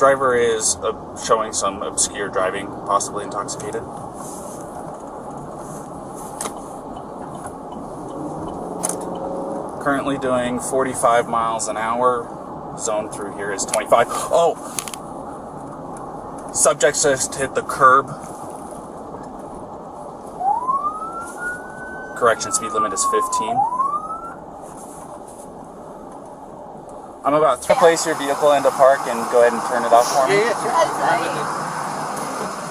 Driver is showing some obscure driving, possibly intoxicated. Currently doing 45 miles an hour. Zone through here is 25. Oh! Subject just hit the curb. Correction, speed limit is 15. I'm about to place your vehicle into park and go ahead and turn it off for me. Yeah, sure.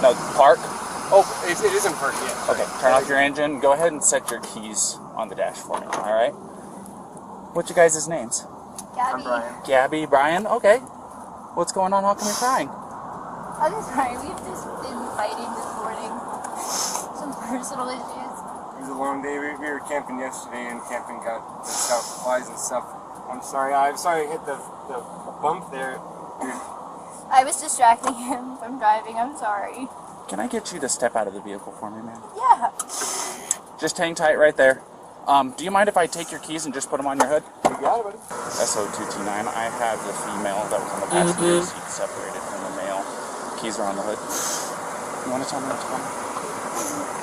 No, park? Oh, it isn't park yet. Okay, turn off your engine. Go ahead and set your keys on the dash for me, alright? What's your guys' names? Gabby. I'm Brian. Gabby, Brian? Okay. What's going on? How come you're crying? I'm sorry, we've just been fighting this morning. Some personal issues. It was a long day. We were camping yesterday, and camping got the stuff, flies and stuff. I'm sorry I hit the bump there. I was distracting him from driving, I'm sorry. Can I get you to step out of the vehicle for me, man? Yeah. Just hang tight right there. Do you mind if I take your keys and just put them on your hood? You got it, buddy. SO229, I have the female that was on the passenger seat separated from the male. Keys are on the hood. You want to tell me what's going on?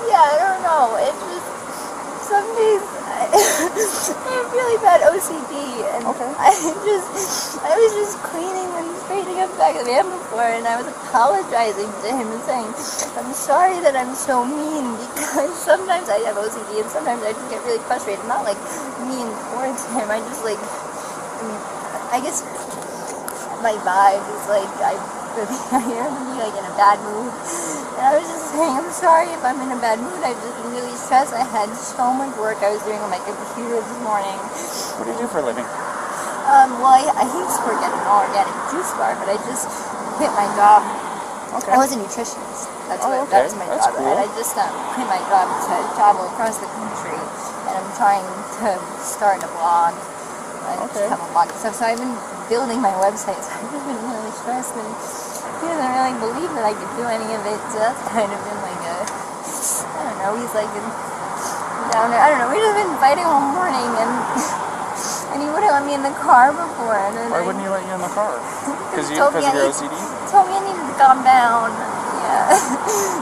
Yeah, I don't know. It's just, some days I have really bad OCD, and okay. I was just cleaning and straightening up the back of the van before, and I was apologizing to him and saying, I'm sorry that I'm so mean, because sometimes I have OCD and sometimes I just get really frustrated. Not like mean towards him, I just like, I guess my vibe is like, I am like in a bad mood. And I was just saying, I'm sorry if I'm in a bad mood. I've just been really stressed. I had so much work I was doing on my computer this morning. What do you do for a living? Well, I used to work at an organic juice bar, but I just quit my job. Okay. I was a nutritionist. That was my That's job. cool. And I just quit my job to travel across the country. And I'm trying to start a blog. I have a blog and stuff. So I've been building my website. So I've just been really stressed. And he doesn't really believe that I could do any of it. So that's kind of been like a, I don't know, he's like down there. I don't know. We've just been fighting all morning. And he wouldn't let me in the car before. And then Why wouldn't he let you in the car? Because of your OCD? He told me I needed to calm down. Yeah.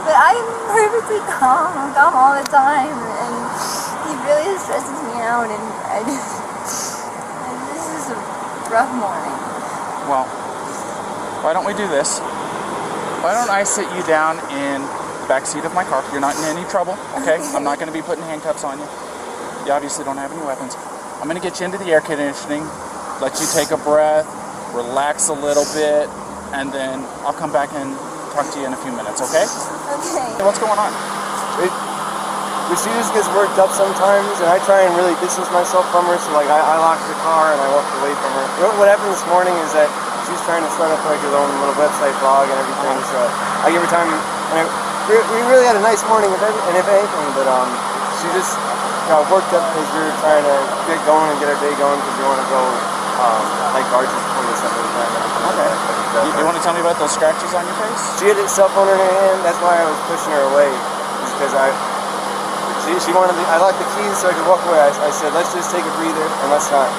But I'm perfectly calm. I'm calm all the time. And he really stresses me out. And this is a rough morning. Well, why don't we do this? Why don't I sit you down in the back seat of my car? You're not in any trouble, okay? I'm not going to be putting handcuffs on you. You obviously don't have any weapons. I'm going to get you into the air conditioning, let you take a breath, relax a little bit, and then I'll come back and talk to you in a few minutes, okay? Okay. What's going on? She just gets worked up sometimes, and I try and really distance myself from her, so like I lock the car and I walk away from her. What happened this morning is that she's trying to start up like her own little website blog and everything, so I give her time, and we really had a nice morning and if anything, but she just got worked up because we were trying to get going and get our day going because we want to go like arches before the sun goes down. Okay. You want to tell me about those scratches on your face? She had a cell phone in her hand, that's why I was pushing her away, because she wanted I locked the keys so I could walk away. I said, let's just take a breather and let's not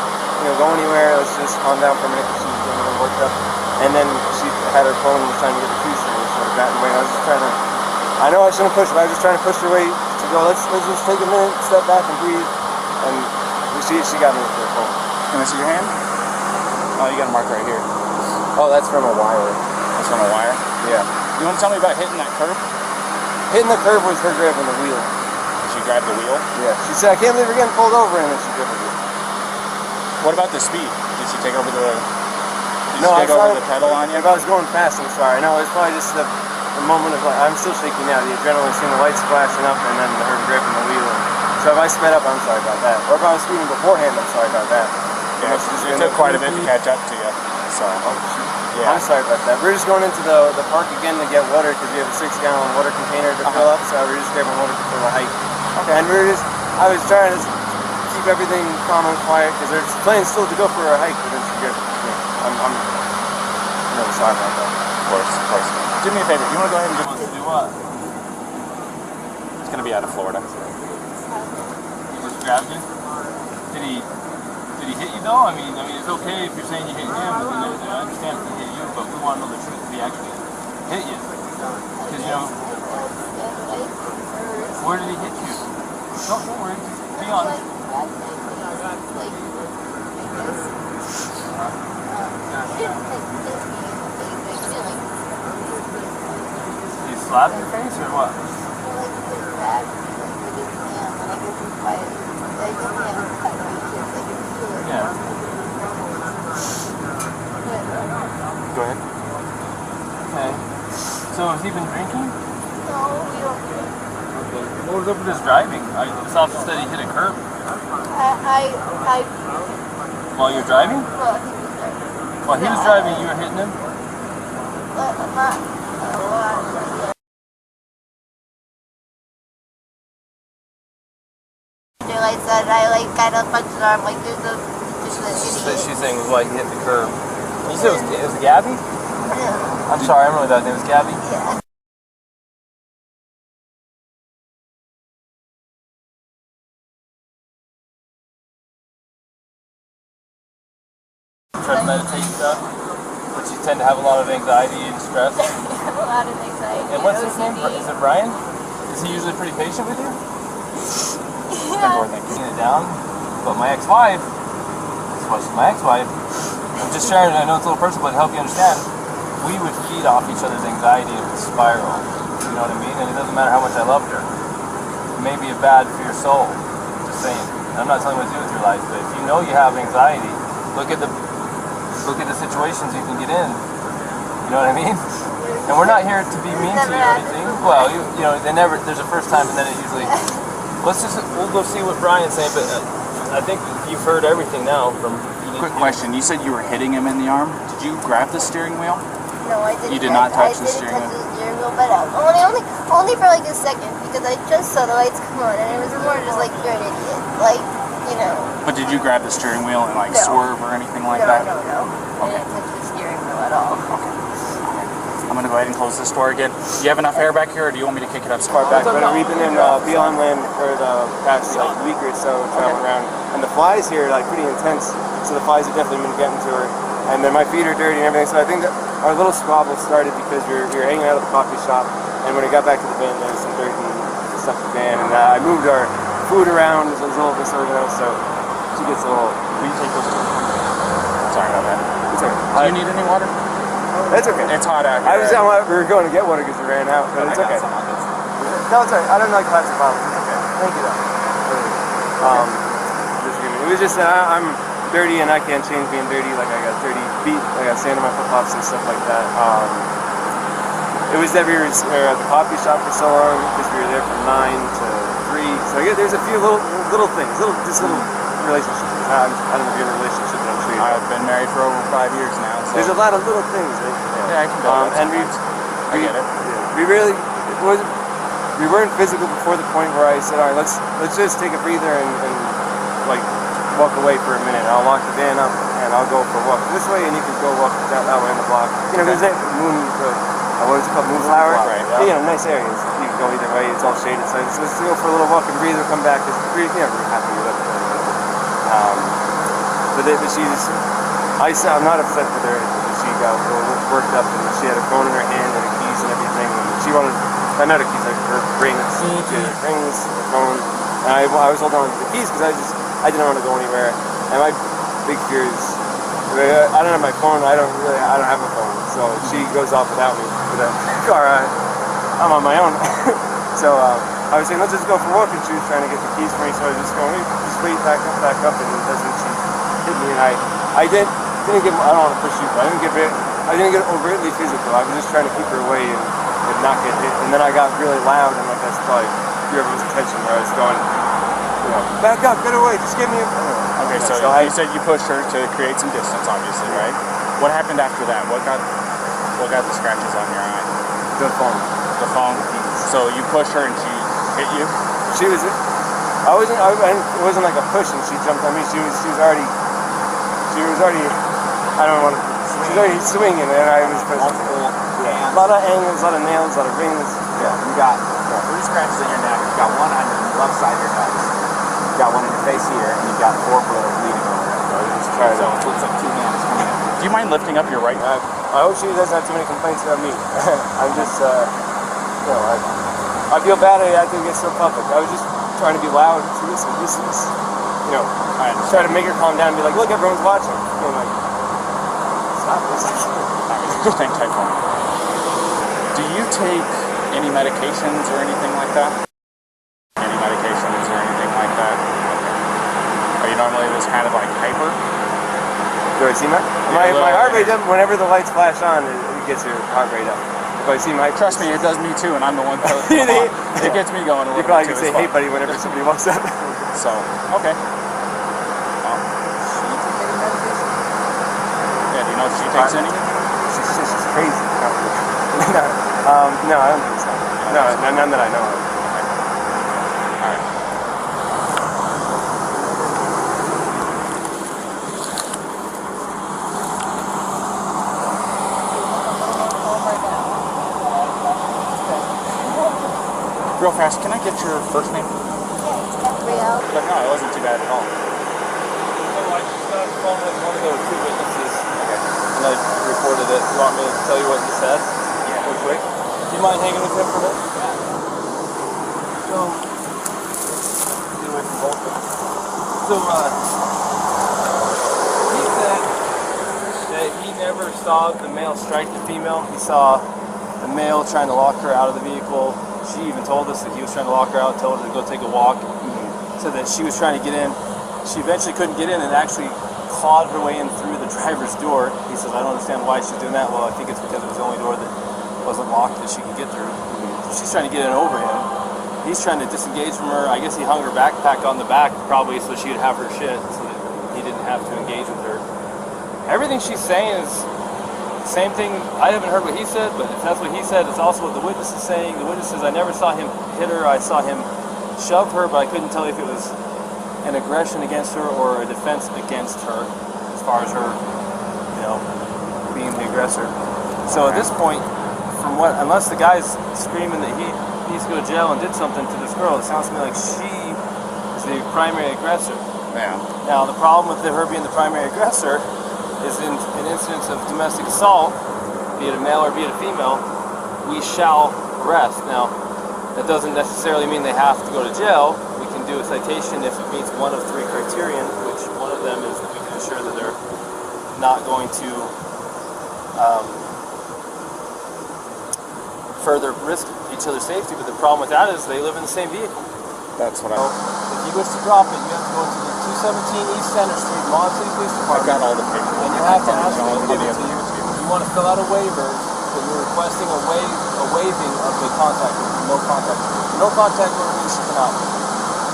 go anywhere, let's just calm down for a minute because she was getting really worked up. And then she had her phone and was trying to get the keys from me, so I got in the way. I was just trying to, I know I shouldn't push, but I was just trying to push her away to go, let's just take a minute, step back and breathe. And she got me with her phone. Can I see your hand? Oh, you got a mark right here. Oh, that's from a wire. That's from a wire? Yeah. You want to tell me about hitting that curb? Hitting the curb was her grabbing the wheel. She grabbed the wheel? Yeah. She said, I can't believe we're getting pulled over, and then she grabbed the wheel. What about the speed? Did she take over the... No, I over the pedal on you? If I was going fast, I'm sorry. No, it's probably just the moment of like, I'm still shaking now. The adrenaline, seeing the lights flashing up, and then her gripping the wheel. So if I sped up, I'm sorry about that. Or if I was speeding beforehand, I'm sorry about that. Yeah, it took quite a bit to catch up to you. So, yeah. I'm sorry about that. We're just going into the park again to get water because we have a 6-gallon water container to fill up. So we're just grabbing water for the hike. Okay. And I was trying to keep everything calm and quiet because there's plans still to go for a hike, but it's good. I'm really sorry about that. Of course. Do me a favor. You want to go ahead and do what? It's going to be out of Florida. He just grabbed you? Did he hit you though? I mean, it's okay if you're saying you hit him, but I understand if he hit you, but we want to know the truth. slap your face or what? Like, they grab me, like, with his hand, and I go too quiet. I just can't cut my kids, I can feel it. Yeah. But, Go ahead. Okay. So has he been drinking? no, we don't do it. Okay. What was up with his driving? This officer said he hit a curb. While you're driving? Well, he was driving. While he was driving, you were hitting him? But I'm not a lot. I said I like kind of punched her arm like there's just an idiot. She's saying it was why he hit the curb. You said it was Gabby? Yeah. I'm sorry, I remember that name. It was Gabby? Yeah. Try to meditate stuff, but you tend to have a lot of anxiety and stress. I have a lot of anxiety. And what's his name? Is it Brian? Is he usually pretty patient with you? Yeah. Taking it down. But my ex-wife, I'm just sharing, I know it's a little personal, but to help you understand, we would feed off each other's anxiety and spiral. You know what I mean? And it doesn't matter how much I loved her. It may be bad for your soul. Just saying. And I'm not telling you what to do with your life, but if you know you have anxiety, look at the situations you can get in. You know what I mean? And we're not here to be mean to you or anything. Well, you know, there's a first time and then it usually, we'll go see what Brian's saying, but I think you've heard everything now from... Quick question, you said you were hitting him in the arm. Did you grab the steering wheel? No, I didn't. You did not touch the steering wheel. But only for like a second because I just saw the lights come on and it was more just like you're an idiot, like you know. But did you grab the steering wheel and like No. swerve or anything like that? No. Okay. I didn't touch the steering wheel at all. Okay. I'm gonna go ahead and close this door again. Do you have enough air back here, or do you want me to kick it up some Far back, but we've been in Beyond Land for the past like week or so, traveling around, and the flies here are like pretty intense. So the flies have definitely been getting to her, and then my feet are dirty and everything. So I think that our little squabble started because we were hanging out at the coffee shop, and when we got back to the van, there was some dirt and stuff in the van, and I moved our food around, so it was a little disorganized. So she gets a little. Will you take those two? Sorry about that. It's okay. Do you need any water? It's okay. It's hot out here. We were going to get water because we ran out, but it's okay. No, it's alright. I don't like plastic bottles. It's okay. Thank you though. It was just I'm dirty and I can't change being dirty. Like I got dirty feet, I got sand on my flip flops and stuff like that. It was that we were at the coffee shop for so long because we were there from 9 to 3. So yeah, there's a few little things, little relationships. I don't know if you're in a relationship, but I'm sure I've been married for over 5 years now. So. There's a lot of little things. Yeah, I can build and I get it. We weren't physical before the point where I said, all right, let's just take a breather and like walk away for a minute. I'll lock the van up and I'll go for a walk this way, and you can go walk that way on the block. You know, there's that what is it called, Moonflower? Right. Yeah. You know, nice areas. You can go either way. It's all shaded. So let's go for a little walk and breathe and come back. Because we're happy with it. I'm not upset with her. She got worked up and she had her phone in her hand and her keys and everything. And she wanted, not her keys, like her rings. She had her rings, her phone. And I was holding on to the keys because I didn't want to go anywhere. And my big fear is, I don't have my phone. I don't have a phone. So she goes off without me. With a car, I'm on my own. So I was saying, let's just go for a walk. And she was trying to get the keys for me. So I was just going, just wait, back up. And that's when she hit me. And I didn't get, I don't want to push you, but I didn't get overtly physical. I was just trying to keep her away and not get hit. And then I got really loud, and like that's probably whoever's attention where I was going, you know, back up, get away, just give me a... Okay, so you said you pushed her to create some distance, obviously, right? What happened after that? What got the scratches on your eye? The phone. The phone? So you pushed her and she hit you? It wasn't like a push and she jumped on me. She was already, I don't want to, she was already swinging and I was pushing. A lot of angles, a lot of nails, a lot of rings. Yeah, you got 3 scratches in your neck. You got 1 on your left side of your nose. You got 1 in your face here, and you got 4 bleeding over it. So it looks like 2 hands coming in. Do you mind lifting up your right? I hope she doesn't have too many complaints about me. I'm just, you know, I feel bad. I think it's so public. I was just trying to be loud. So this is, you know, I try to make her calm down and be like, look, everyone's watching. And like, stop this. Hang tight for me. Do you take Any medications or anything like that? Any medications or anything like that? Okay. Are you normally this kind of like hyper? Do I see my heart rate up whenever the lights flash on? It gets your heart rate up. If I see my Trust me, it does me too, and I'm the one that it gets me going a little you probably bit can say, "Hey, buddy," whenever somebody walks up. So okay. Yeah, do you know if she takes any? She's crazy. No, I don't think so. No, none that I know of. All right. Real fast, can I get your first name? Yeah, it's Gabrielle. But no, it wasn't too bad at all. So I just got a phone with one of the two witnesses, and I reported it. You want me to tell you what he said? Yeah. Real quick. Do you mind hanging with him for a minute? So, get away from both of them. So, he said that he never saw the male strike the female. He saw the male trying to lock her out of the vehicle. She even told us that he was trying to lock her out, told her to go take a walk, so that she was trying to get in. She eventually couldn't get in and actually clawed her way in through the driver's door. He says, I don't understand why she's doing that. Well, I think it's because it was the only door that wasn't locked that she could get through. So she's trying to get in over him. He's trying to disengage from her. I guess he hung her backpack on the back probably so she'd have her shit so that he didn't have to engage with her. Everything she's saying is the same thing. I haven't heard what he said, but if that's what he said, it's also what the witness is saying. The witness says, I never saw him hit her. I saw him shove her, but I couldn't tell if it was an aggression against her or a defense against her as far as her, being the aggressor. So at this point, unless the guy's screaming that he needs to go to jail and did something to this girl, it sounds to me like she is the primary aggressor. Yeah. Now, the problem with her being the primary aggressor is in incidents of domestic assault, be it a male or be it a female, we shall arrest. Now, that doesn't necessarily mean they have to go to jail. We can do a citation if it meets one of three criterion, which one of them is that we can ensure that they're not going to further risk each other's safety. But the problem with that is they live in the same vehicle. That's what So if you wish to drop it, you have to go to the 217 East Center Street, Moab City Police I Department. got all the papers. And you have to actually give it to you. You want to fill out a waiver that you're requesting a waiving of the contact order, no contact order. No contact order means she cannot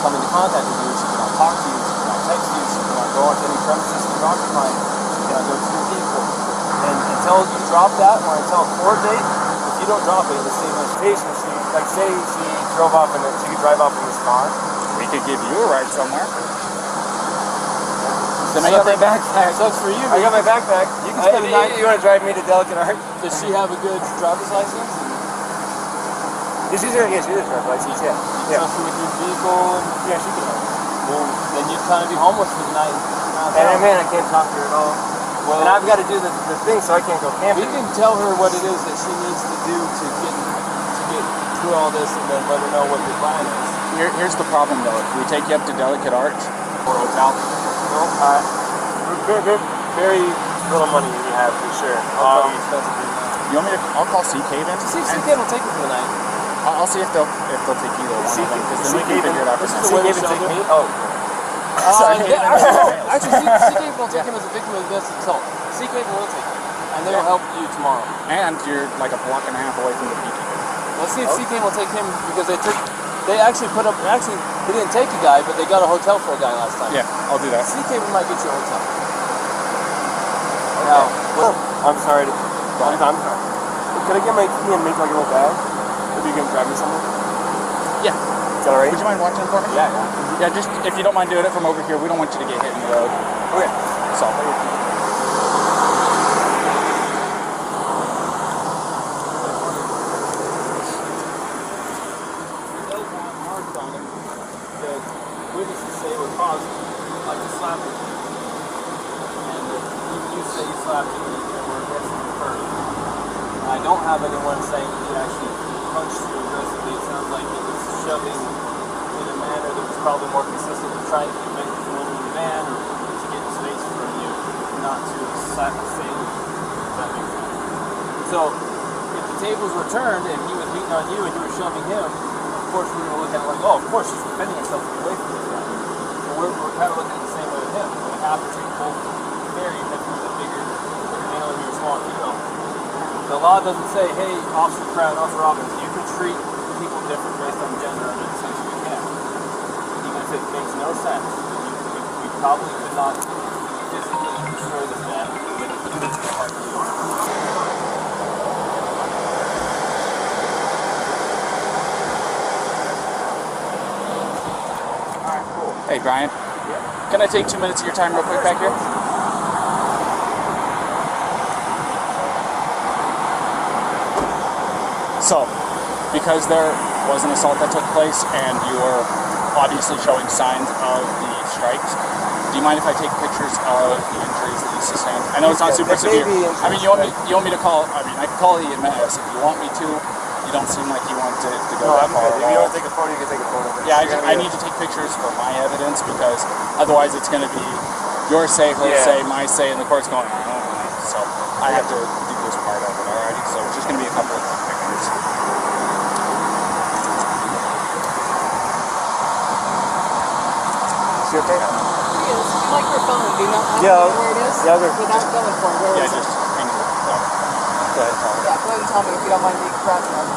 come into contact with you, she cannot talk to you, she cannot text you, she cannot go onto any premises you're occupying, she cannot go to your vehicle. And until you drop that, or until a court date, if you don't drop it, the same invitation, say she drove off and she could drive off in this car. We could give you a ride somewhere. Then I got my backpack. Sucks for you. I got my backpack. You can spend the night. You want to drive me to Delicate Art? Does she have a good driver's license? She's a driver's license. Yeah. Trust her with your vehicle? Yeah, she can. Well, then you'd kind of be homeless for the night. And man, I can't talk to her at all. Well, and I've got to do the thing, so I can't go camping. we can tell her what it is that she needs to do to get through all this, and then let her know what your plan is. Here's the problem though. If we take you up to Delicate Arch or hotel, Very little money we have for sure. you want me to? I'll call Sea Cave in. See if CK will take you for the night. I'll see if they'll take either one of them, because then we can figure it out. This is from the way there. they take me. Oh. Actually, CK will take him as a victim of domestic assault. CK will take him, and they will help you tomorrow. And you're like a block and a half away from the beekeeper. Let's see if CK will take him, because they actually they didn't take a guy, but they got a hotel for a guy last time. Yeah, I'll do that. CK might get you a hotel. Now, I'm sorry. I'm sorry. Can I get my key and make like a little bag? If you can drive me somewhere? Yeah. Is that alright? Would you mind watching for me? Yeah. Yeah, just if you don't mind doing it from over here, we don't want you to get hit in the road. Okay. So. Marks on him that witnesses say were caused like a slapping. And even you say you slapped him and were aggressive first. I don't have anyone saying that he actually punched you aggressively. It sounds like he was shoving in a manner that was probably more consistent with trying to prevent you from moving the van or to get space from you, not to slap the same. If that makes sense. So if the tables were turned and he cheating on you and you were shoving him, of course we're going to look at it like, oh, of course she's defending herself to get away from this guy. So we're kind of looking at it the same way with him. We have to take both very different, the bigger male and your small female. The law doesn't say, hey, Officer Crown, Officer Robbins, you can treat people different based on gender under the sanction you can. Even if it makes no sense, we probably could not physically destroy this man with a heart to the arm. Hey, Brian. Can I take 2 minutes of your time real quick back here? So, because there was an assault that took place and you were obviously showing signs of the strikes, do you mind if I take pictures of the injuries that you sustained? I know it's not super severe. I mean, you want me to call, I mean, I can call the EMS if you want me to. You don't seem like you want to go that far. If you want to take a photo, you can take a photo. Yeah, I need to take pictures for my evidence because otherwise it's going to be your say, her say, my say, and the court's going, I don't know. So I have to do this part of it, alrighty? So it's just going to be a couple of pictures. Is it okay? Yes, like your phone, do not have Yeah, where it is yeah, there- without going for it. Where Yeah, is it? just hang it. Go ahead, Paul. Yeah, go ahead and tell me if you don't mind me grabbing it.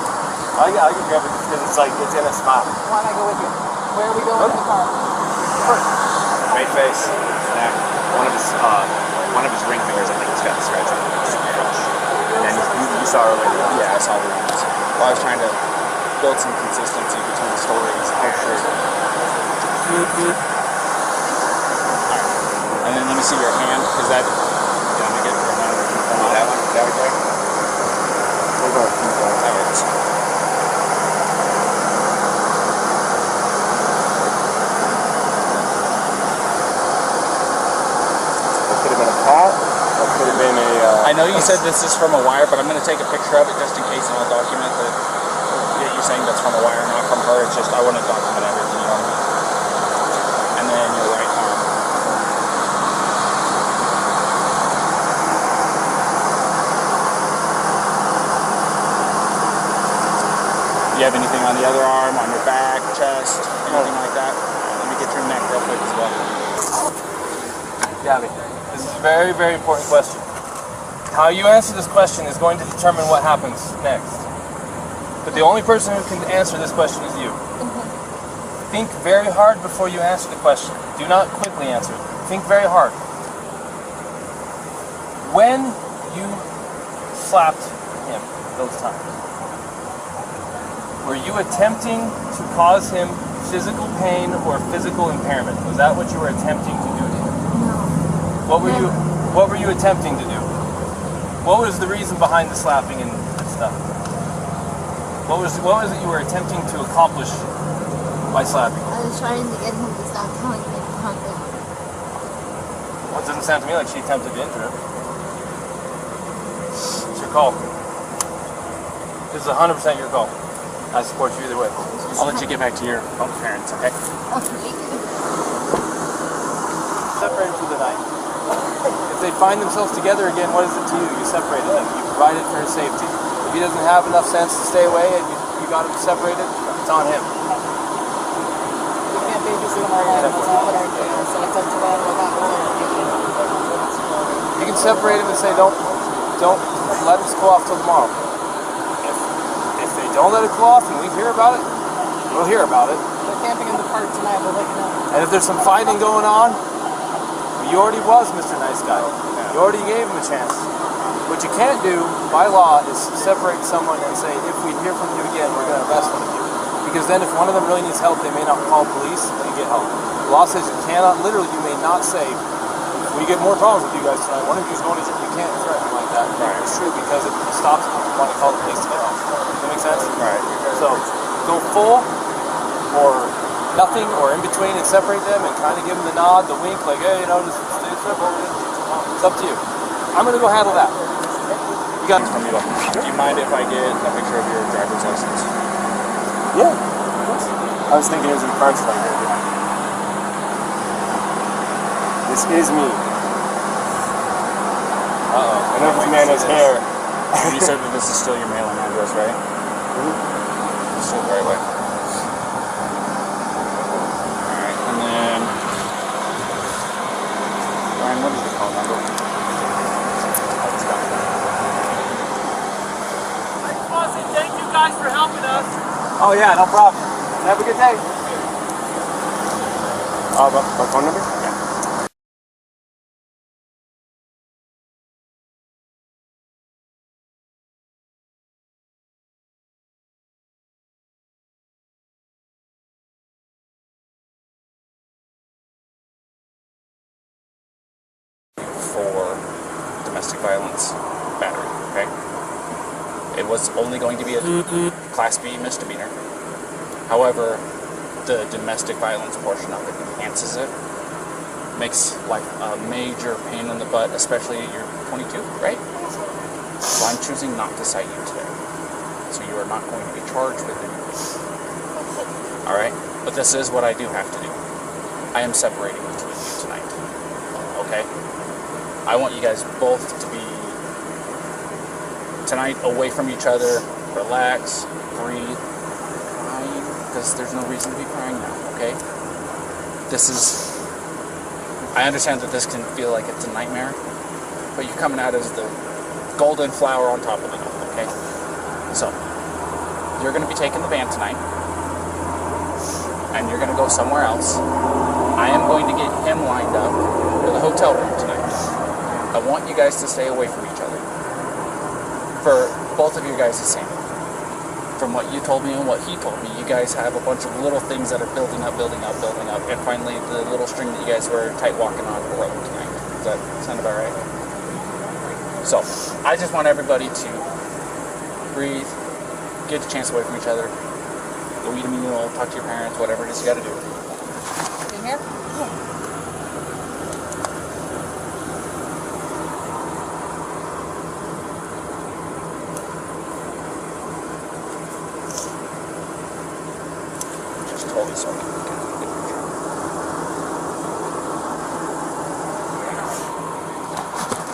I can grab it because it's like, it's in a spot. Why don't I go with you? Where are we going in the car? Right face, neck, one of his ring fingers, I think, has got a scratch on it. And then you saw earlier. Yeah, I saw the ones. Well, I was trying to build some consistency between the stories. Oh, sure. And then let me see your hand. Is that... Yeah, let me get your hand. That one? That right there? We're going to keep going. That works. That could have been a pat. That could have been a... I know you said this is from a wire, but I'm going to take a picture of it just in case and I'll document that you're saying that's from a wire, not from her. It's just I want to document everything, you know what I mean? And then your right arm. Do you have anything on the other arm, on your back, chest, anything like that? Let me get your neck real quick as well. Gabby, this is a very, very important question. How you answer this question is going to determine what happens next. But the only person who can answer this question is you. Think very hard before you answer the question. Do not quickly answer it. Think very hard. When you slapped him those times, were you attempting to cause him physical pain or physical impairment? Was that what you were attempting to do to him? No. What were you attempting to do? What was the reason behind the slapping and stuff? What was it you were attempting to accomplish by slapping? I was trying to get him to stop telling me to hunt him. Well, it doesn't sound to me like she attempted to injure him. It's your call. This is 100% your call. I support you either way. I'll let you get back to your parents, okay? Okay. Separated for the night. If they find themselves together again, what is it to you? You separated them. You provided for his safety. If he doesn't have enough sense to stay away and you got him separated, it's on him. We can't babysit him all night unless we put our kids, so it's up to them what that You can separate him and say, don't let us go off till tomorrow. If they don't let it go off and we hear about it, we'll hear about it. They're camping in the park tonight, we'll let you know. And if there's some fighting going on, you already was Mr. Nice Guy. You already gave him a chance. What you can't do, by law, is separate someone and say, if we hear from you again, we're going to arrest one of you. Because then if one of them really needs help, they may not call police and get help. The law says you cannot, literally, you may not say, if we get more problems with you guys tonight, one of you is going to jail. You can't threaten like that. Right. It's true because it stops them from wanting to call the police to get help. Does that make sense? Right. So, go full or nothing or in between and separate them and kind of give them the nod, the wink, like, hey, just stay separated. It's up to you. I'm going to go handle that. You got From you. Do you mind if I get a picture of your driver's license? Yeah, of course. I was thinking it was in parts like that. This is me. Uh-oh. I know this man has hair. You said that this is still your mailing address, right? Let's do it the right way. Alright, and then Ryan, what is your phone number? Thank you guys for helping us. Oh yeah, no problem. Have a good day. My phone number? Yeah. For domestic violence battery, okay? It was only going to be a Class B misdemeanor. However, the domestic violence portion of it enhances it. Makes life a major pain in the butt, especially you're 22, right? So I'm choosing not to cite you today. So you are not going to be charged with anything. Alright? But this is what I do have to do. I am separating between you tonight. Okay? I want you guys both to be tonight away from each other, relax, breathe, crying, because there's no reason to be crying now, okay? I understand that this can feel like it's a nightmare, but you're coming out as the golden flower on top of it all, okay? So, you're going to be taking the van tonight, and you're going to go somewhere else. I am going to get him lined up for the hotel room tonight. I want you guys to stay away from each other. For both of you guys the same. From what you told me and what he told me, you guys have a bunch of little things that are building up, and finally the little string that you guys were tight walking on broke tonight. Does that sound about right? So, I just want everybody to breathe, get a chance away from each other, go eat a meal, talk to your parents, whatever it is you gotta do. In here? Just hold this on.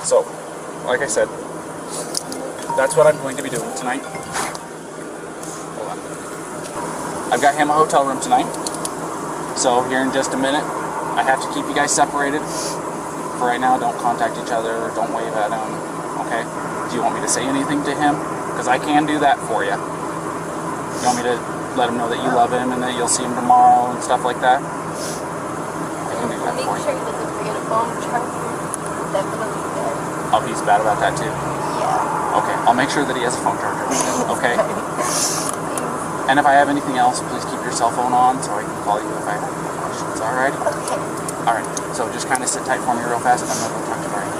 So, like I said, that's what I'm going to be doing tonight. Hold on. I've got him a hotel room tonight. So here in just a minute, I have to keep you guys separated. For right now, don't contact each other or don't wave at him, okay? Do you want me to say anything to him? Because I can do that for you. You want me to let him know that you love him and that you'll see him tomorrow and stuff like that? I can do that Make for you. sure he doesn't forget a phone charger. Definitely good. Oh, he's bad about that too? Yeah. Okay, I'll make sure that he has a phone charger, okay? And if I have anything else, please keep your cell phone on so I can call you if I have any questions, alright? Okay. Alright, so just kind of sit tight for me real fast and I'm going to go talk to Brian.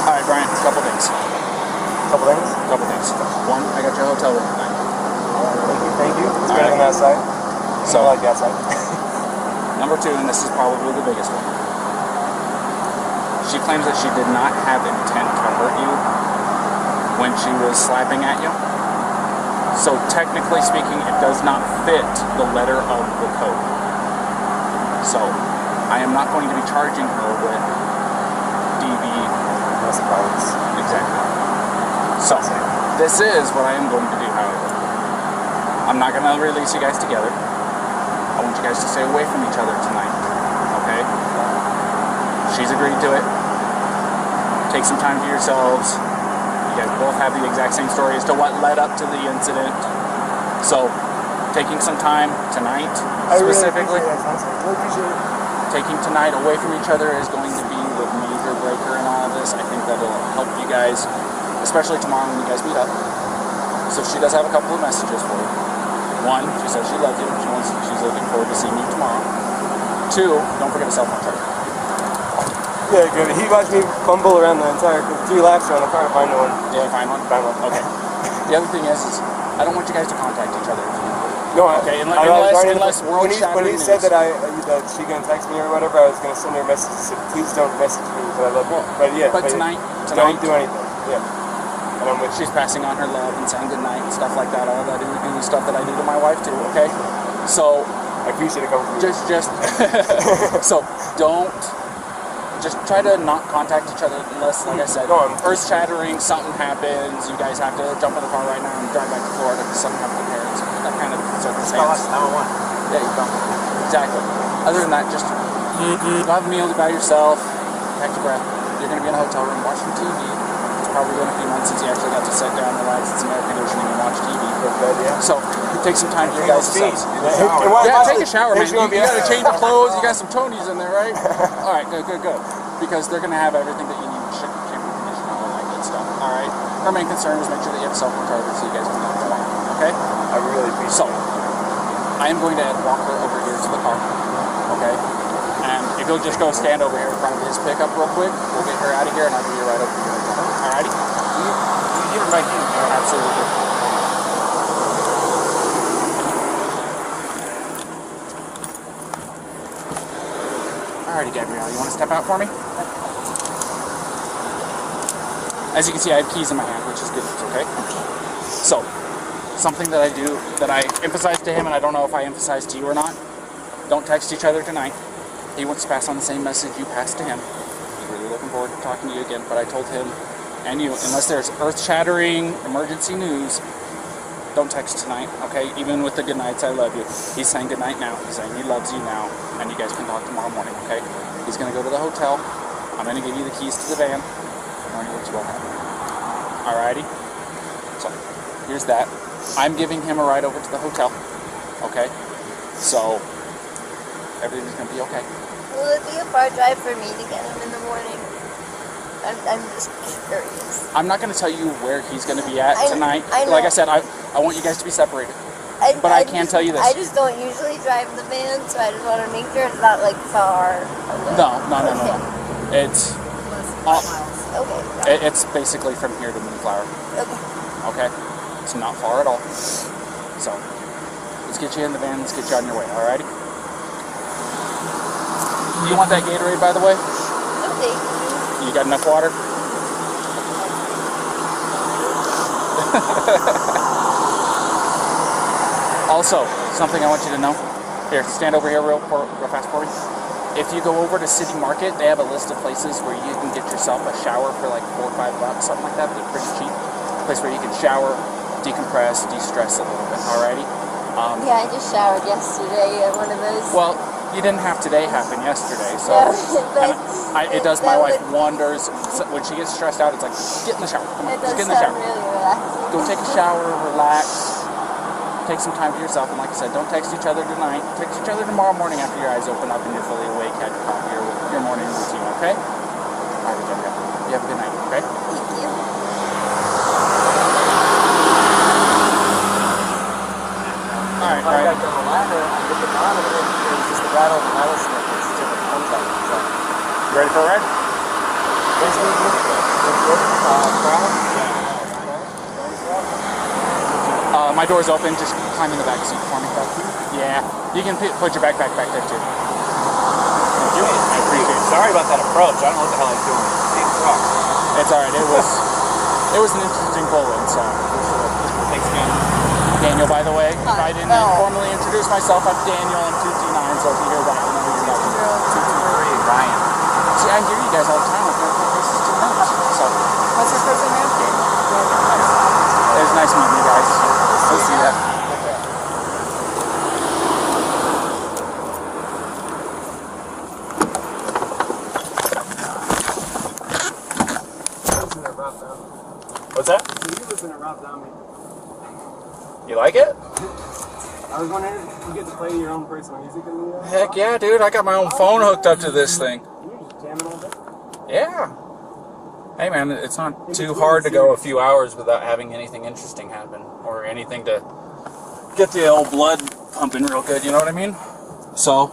Alright, Brian, a couple things. Couple things. One, I got your hotel room tonight. Thank you. It's better than that side. So, I like that side. number two, and this is probably the biggest one. She claims that she did not have intent to hurt you when she was slapping at you. So technically speaking, it does not fit the letter of the code. So I am not going to be charging her with DV. Domestic violence. Exactly. So this is what I am going to do, however. I'm not going to release you guys together. I want you guys to stay away from each other tonight. Okay? She's agreed to it. Take some time for yourselves. You guys both have the exact same story as to what led up to the incident. So, taking some time tonight, specifically, Really appreciate it. taking tonight away from each other is going to be the major breaker in all of this. I think that'll help you guys, especially tomorrow when you guys meet up. So she does have a couple of messages for you. One, she says she loves you. She's looking forward to seeing you tomorrow. Two, don't forget a cell phone charger. Yeah, good. He watched me fumble around the entire 3 laps around the car to find one. Did you find one? Found one. Okay. The other thing is I don't want you guys to contact each other. No, Okay, I was already- unless when he said news. that she gonna text me or whatever, I was gonna send her a message that said, please don't message me because I love you. But yeah, But tonight, don't do anything. Yeah. And I'm with you. she's passing on her love and saying goodnight and stuff like that. All that do stuff that I do to my wife too. Okay, so I appreciate it coming from you. just so don't just try to not contact each other unless, like I said, earth shattering, something happens, you guys have to jump in the car right now and drive back to Florida because something happened to parents. That kind of circumstance. Yeah, you don't. Exactly. Other than that, just have a meal by yourself, catch your breath. You're going to be in a hotel room watching TV. It's probably been a few months since you actually got to sit down, relax, it's some air conditioning, and watch TV. So take some time for you guys to yeah, take a shower, man. You got to change your clothes. You got some Tonys in there, right? All right, good. Because they're going to have everything that you need, shampoo, conditioner, all that good stuff. All right. Our main concern is make sure that you have self-recovery so you guys can have fun. Okay? I really appreciate So, I am going to walk her over here to the car. Okay? And if you'll just go stand over here in front of his pickup real quick, we'll get her out of here and I'll be right over here. Alrighty? You give her my key. Absolutely. Alrighty, Gabrielle, you want to step out for me? As you can see, I have keys in my hand, which is good news, okay? So, something that I do, that I emphasize to him, and I don't know if I emphasize to you or not, don't text each other tonight. He wants to pass on the same message you passed to him. He's really looking forward to talking to you again, but I told him and you, unless there's earth-shattering emergency news, don't text tonight, okay? Even with the good nights, I love you. He's saying good night now. He's saying he loves you now, and you guys can talk tomorrow morning, okay? He's going to go to the hotel. I'm going to give you the keys to the van. Morning looks well happy. Alrighty? So, here's that. I'm giving him a ride over to the hotel, okay? So, everything's going to be okay. Will it be a far drive for me to get him in the morning? I'm just curious. I'm not going to tell you where he's going to be at tonight. Like I said, I want you guys to be separated. But I can tell you this. I just don't usually drive the van, so I just want to make sure it's not like far away. No. It's okay. It's basically from here to Moonflower. Okay. Okay? It's not far at all. So, let's get you in the van. Let's get you on your way. Alrighty? You want that Gatorade, by the way? Okay. You got enough water? Also, something I want you to know. Here, stand over here real fast for me. If you go over to City Market, they have a list of places where you can get yourself a shower for like $4 or $5, something like that. They're pretty cheap. A place where you can shower, decompress, de-stress a little bit. Alrighty? Yeah, I just showered yesterday at one of those. Well, you didn't have today happen yesterday, so it does my wife wonders. When she gets stressed out, it's like, get in the shower. Come on, just get in the shower. Really relaxing. Go take a shower, relax, take some time for yourself, and like I said, don't text each other tonight. Text each other tomorrow morning after your eyes open up and you're fully awake, had your coffee, your morning routine, okay? All right, Gabrielle. You have a good night, okay? Thank you. All right. I got down the ladder, I hit the bottom, and it was just the rattlesnake. It's just a contact. So, You ready for a ride? My door's open. Just climb in the back seat for me. Yeah, you can put your backpack back there too. Thank you. I appreciate it. Sorry about that approach. I don't know what the hell I was doing. It's all right. It was an interesting pull-in. So Thanks again. Daniel, by the way, if I didn't formally introduce myself, I'm Daniel. I'm 2T9. So if you hear that, you know who you're talking to. Ryan. See, I hear you guys all the time. I've got places too much. So What's your first name? it was nice meeting you guys. We'll see ya. What's that? You live in a Rob Zombie. You like it? I was wondering if you get to play your own personal music in the Heck yeah, dude. I got my own phone hooked up to this thing. You're just jamming all day. Yeah. Hey man, it's not too hard to go a few hours without having anything interesting happen or anything to get the old blood pumping real good, you know what I mean? So.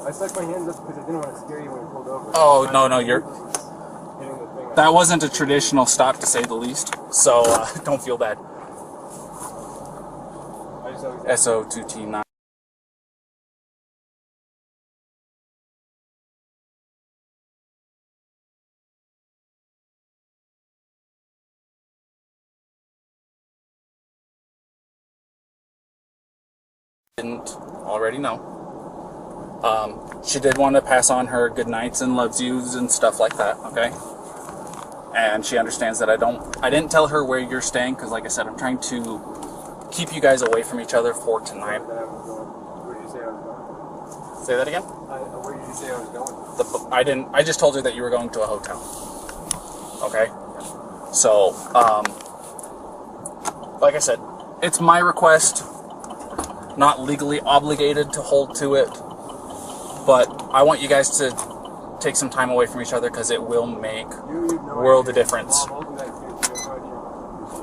I stuck my hands up because I didn't want to scare you when you pulled over. Oh, no, you're. Hitting the thing. That wasn't a traditional stop to say the least, so don't feel bad. I just always SO2T9. Didn't already know. She did want to pass on her good nights and loves yous and stuff like that, okay? And she understands that I didn't tell her where you're staying because, like I said, I'm trying to keep you guys away from each other for tonight. Where did you say I was going? Say that again? Where did you say I was going? I just told her that you were going to a hotel. Okay? So, like I said, it's my request, not legally obligated to hold to it, but I want you guys to take some time away from each other because it will make world of difference.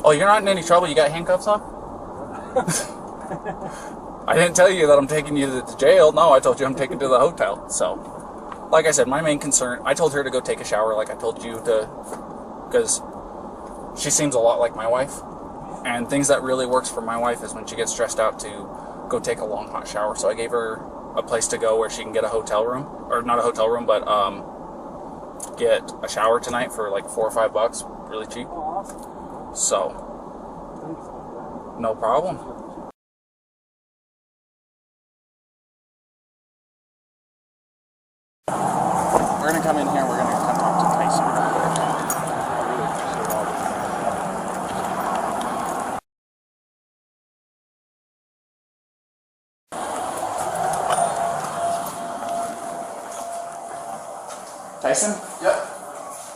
Oh, you're not in any trouble? You got handcuffs on? I didn't tell you that I'm taking you to the jail. No, I told you I'm taking you to the hotel. So, like I said, my main concern, I told her to go take a shower like I told you to, because she seems a lot like my wife. And things that really works for my wife is when she gets stressed out to go take a long hot shower. So I gave her a place to go where she can get a hotel room, or not a hotel room, but get a shower tonight for like $4 or $5, really cheap. So, no problem. We're gonna come in here. We're gonna come talk to Tyson real quick. Tyson? Yep.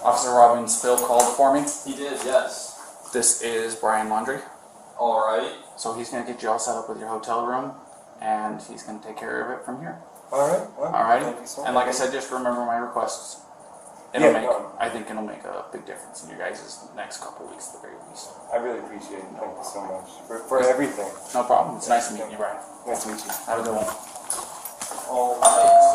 Officer Robbins Phil called for me. He did, yes. This is Brian Laundry. Alright. So he's going to get you all set up with your hotel room, and he's going to take care of it from here. Alright. Well, Alrighty? thank you so much. And like I said, just remember my requests. I think it'll make a big difference in you guys' next couple weeks at the very least. I really appreciate it. Thank you so much for everything. No problem. It's nice to meet you, Brian. Nice to meet you. Have a good one. Alright.